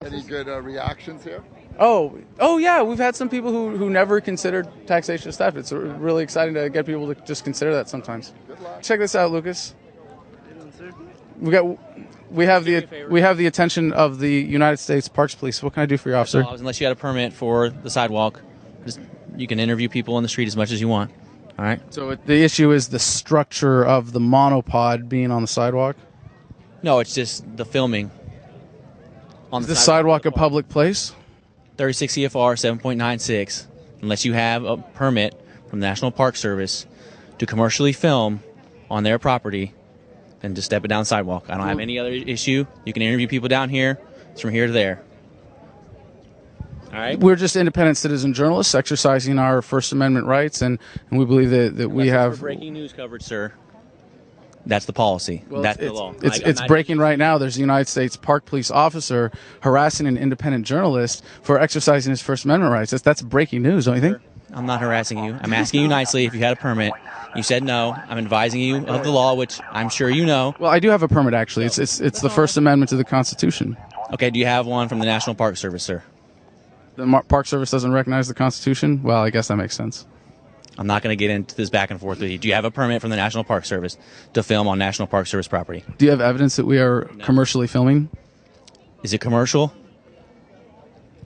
Any good reactions here? Oh yeah, we've had some people who never considered taxation of theft. It's really exciting to get people to just consider that sometimes. Good luck. Check this out, Lucas. We have the attention of the United States Parks Police. What can I do for you, officer? Unless you had a permit for the sidewalk, you can interview people on the street as much as you want. All right. So the issue is the structure of the monopod being on the sidewalk? No, it's just the filming. Is the sidewalk a public place? 36 CFR 7.96. Unless you have a permit from the National Park Service to commercially film on their property, then just step it down the sidewalk. I don't have any other issue. You can interview people down here. It's from here to there. All right. We're just independent citizen journalists exercising our First Amendment rights, and we believe that we have breaking news coverage, sir. That's the policy. Well, that's the law. It's breaking right now. There's a United States Park Police officer harassing an independent journalist for exercising his First Amendment rights. That's breaking news, don't you think? I'm not harassing you. I'm asking you nicely if you had a permit. You said no. I'm advising you of the law, which I'm sure you know. Well, I do have a permit, actually. It's the First Amendment to the Constitution. Okay, do you have one from the National Park Service, sir? The Park Service doesn't recognize the Constitution? Well, I guess that makes sense. I'm not going to get into this back and forth with you. Do you have a permit from the National Park Service to film on National Park Service property? Do you have evidence that we are commercially filming? Is it commercial?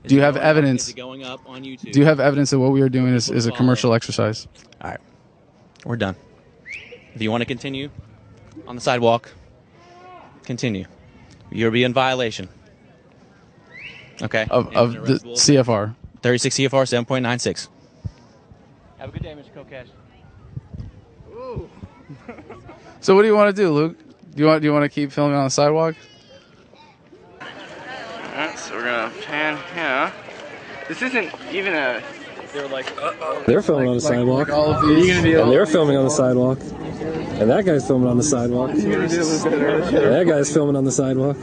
Do you have evidence? Is it going up on YouTube? Do you have evidence that what we are doing is a commercial exercise? All right. We're done. If you want to continue on the sidewalk, continue. You'll be in violation. Okay. Of the CFR. 36 CFR 7.96. Have a good day, Mr. Kokesh. Ooh. So what do you want to do, Luke? Do you want to keep filming on the sidewalk? Alright, so we're gonna pan here. This isn't even a. They were like, they're filming on the sidewalk. All of these. And they're filming on the sidewalk. And that guy's filming on the sidewalk. And that guy's filming on the sidewalk.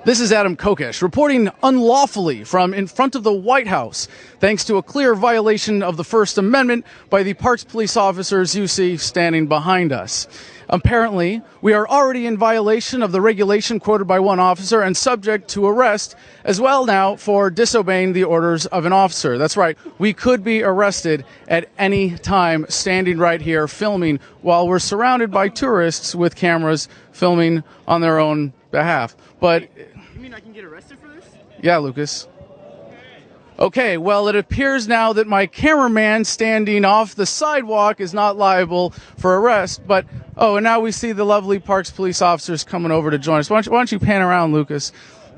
This is Adam Kokesh reporting unlawfully from in front of the White House, thanks to a clear violation of the First Amendment by the Parks Police officers you see standing behind us. Apparently, we are already in violation of the regulation quoted by one officer and subject to arrest as well now for disobeying the orders of an officer. That's right. We could be arrested at any time standing right here filming while we're surrounded by tourists with cameras filming on their own behalf. But you mean I can get arrested for this? yeah, Lucas. Okay, well, it appears now that my cameraman standing off the sidewalk is not liable for arrest, but, and now we see the lovely Parks Police officers coming over to join us. Why don't you pan around, Lucas,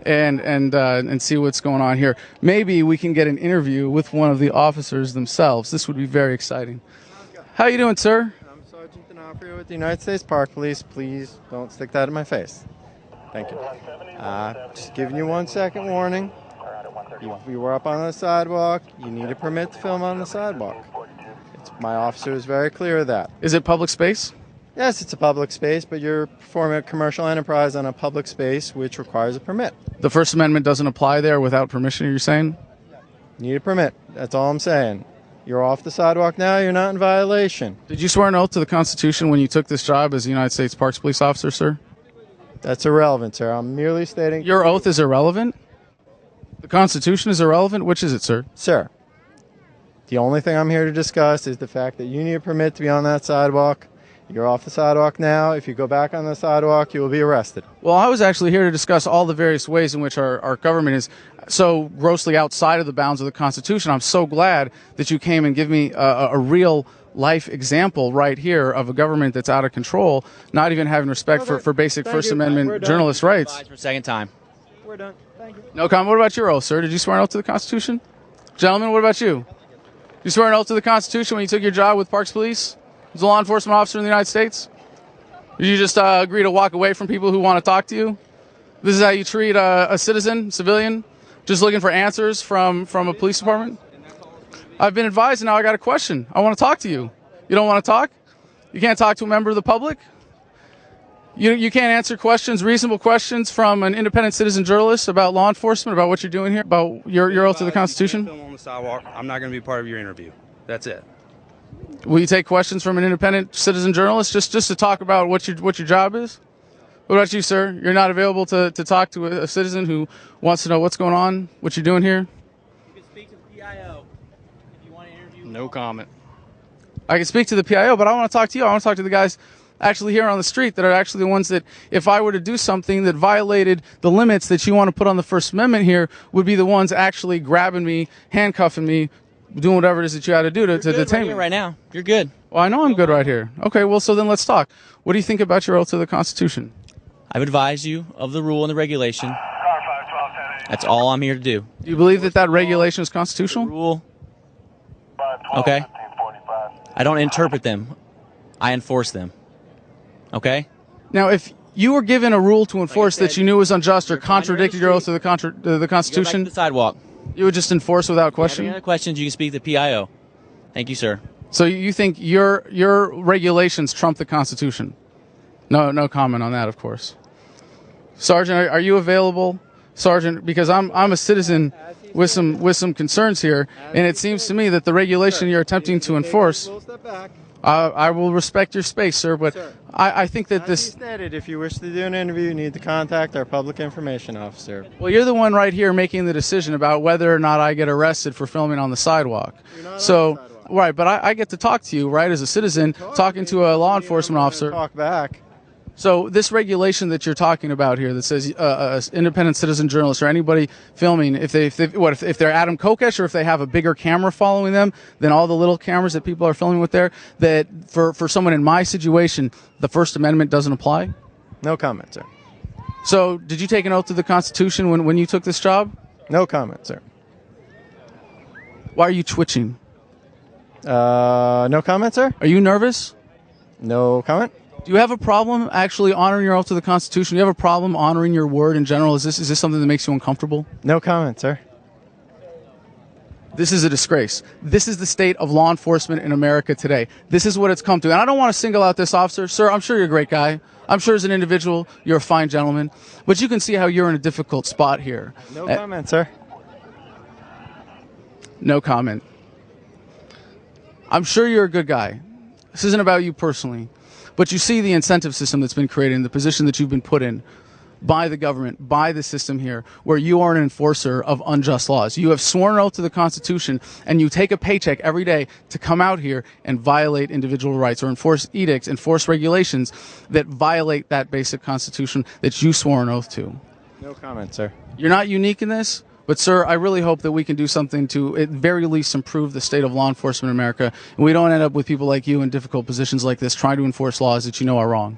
and see what's going on here. Maybe we can get an interview with one of the officers themselves. This would be very exciting. How you doing, sir? I'm Sergeant D'Onofrio with the United States Park Police. Please don't stick that in my face. Thank you. Just giving you 1 second warning. If you were up on the sidewalk, you need a permit to film on the sidewalk. My officer is very clear of that. Is it public space? Yes, it's a public space, but you're performing a commercial enterprise on a public space, which requires a permit. The First Amendment doesn't apply there without permission, you're saying? You need a permit. That's all I'm saying. You're off the sidewalk now. You're not in violation. Did you swear an oath to the Constitution when you took this job as a United States Parks Police officer, sir? That's irrelevant, sir. I'm merely stating... Your oath is irrelevant? The Constitution is irrelevant? Which is it, sir? Sir, the only thing I'm here to discuss is the fact that you need a permit to be on that sidewalk. You're off the sidewalk now. If you go back on the sidewalk, you will be arrested. Well, I was actually here to discuss all the various ways in which our government is so grossly outside of the bounds of the Constitution. I'm so glad that you came and give me a real life example right here of a government that's out of control, not even having respect for basic First Amendment journalist rights. For a second time. We're done. Thank you. No comment. What about your oath, sir? Did you swear an oath to the Constitution? Gentlemen, what about you? Did you swear an oath to the Constitution when you took your job with Parks Police as a law enforcement officer in the United States? Did you just agree to walk away from people who want to talk to you? This is how you treat a citizen, civilian, just looking for answers from a police department? I've been advised, and now I got a question. I want to talk to you. You don't want to talk? You can't talk to a member of the public? You can't answer questions, reasonable questions from an independent citizen journalist about law enforcement, about what you're doing here, about your oath to the Constitution? Film on the sidewalk. I'm not going to be part of your interview. That's it. Will you take questions from an independent citizen journalist just to talk about what your job is? What about you, sir? You're not available to talk to a citizen who wants to know what's going on, what you're doing here? You can speak to the PIO if you want to interview. No comment. I can speak to the PIO, but I want to talk to you. I want to talk to the guys actually here on the street that are actually the ones that, if I were to do something that violated the limits that you want to put on the First Amendment here, would be the ones actually grabbing me, handcuffing me, doing whatever it is that you had to do to detain me. Right now, you're good. Well, I know I'm good right here. Okay, well, so then let's talk. What do you think about your oath to the Constitution? I've advised you of the rule and the regulation. That's all I'm here to do. Do you believe that regulation is constitutional? Rule. Okay. I don't interpret them. I enforce them. Okay? Now, if you were given a rule to enforce that you knew was unjust or contradicted your oath to the Constitution, Go back to the sidewalk. you would just enforce without If you have question? any other questions, you can speak to the PIO. Thank you, sir. So you think your regulations trump the Constitution? No comment on that, of course. Sergeant, are you available, Sergeant? Because I'm a citizen with some concerns here, and it seems to me that the regulation you're attempting to enforce. I will respect your space, sir, but I think that As he stated, if you wish to do an interview, you need to contact our public information officer. Well, you're the one right here making the decision about whether or not I get arrested for filming on the sidewalk. You're not So, on the sidewalk. right, but I get to talk to you, right, as a citizen, talking to a law enforcement officer. Talk back. So this regulation that you're talking about here that says independent citizen journalist or anybody filming, if they're Adam Kokesh or if they have a bigger camera following them than all the little cameras that people are filming with there, that for someone in my situation, the First Amendment doesn't apply? No comment, sir. So did you take an oath to the Constitution when you took this job? No comment, sir. Why are you twitching? No comment, sir. Are you nervous? No comment. Do you have a problem actually honoring your oath to the Constitution? Do you have a problem honoring your word in general? Is this something that makes you uncomfortable? No comment, sir. This is a disgrace. This is the state of law enforcement in America today. This is what it's come to. And I don't want to single out this officer. Sir, I'm sure you're a great guy. I'm sure as an individual, you're a fine gentleman. But you can see how you're in a difficult spot here. No comment, sir. No comment. I'm sure you're a good guy. This isn't about you personally. But you see the incentive system that's been created and the position that you've been put in by the government, by the system here, where you are an enforcer of unjust laws. You have sworn an oath to the Constitution, and you take a paycheck every day to come out here and violate individual rights or enforce edicts, enforce regulations that violate that basic Constitution that you swore an oath to. No comment, sir. You're not unique in this. But, sir, I really hope that we can do something to, at very least, improve the state of law enforcement in America. And we don't end up with people like you in difficult positions like this trying to enforce laws that you know are wrong.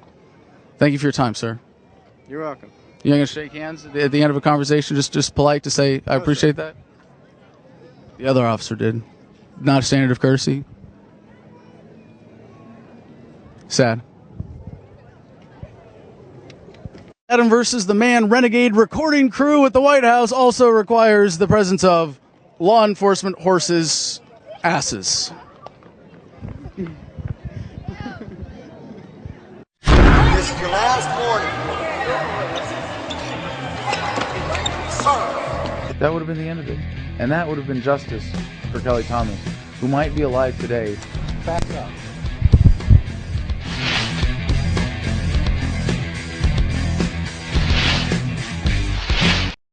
Thank you for your time, sir. You're welcome. You're going to shake hands at the end of a conversation, just polite to say, I appreciate that? The other officer did. Not a standard of courtesy. Sad. Adam versus the Man Renegade recording crew at the White House also requires the presence of law enforcement horses' asses. This is your last warning. That would have been the end of it. And that would have been justice for Kelly Thomas, who might be alive today. Back up.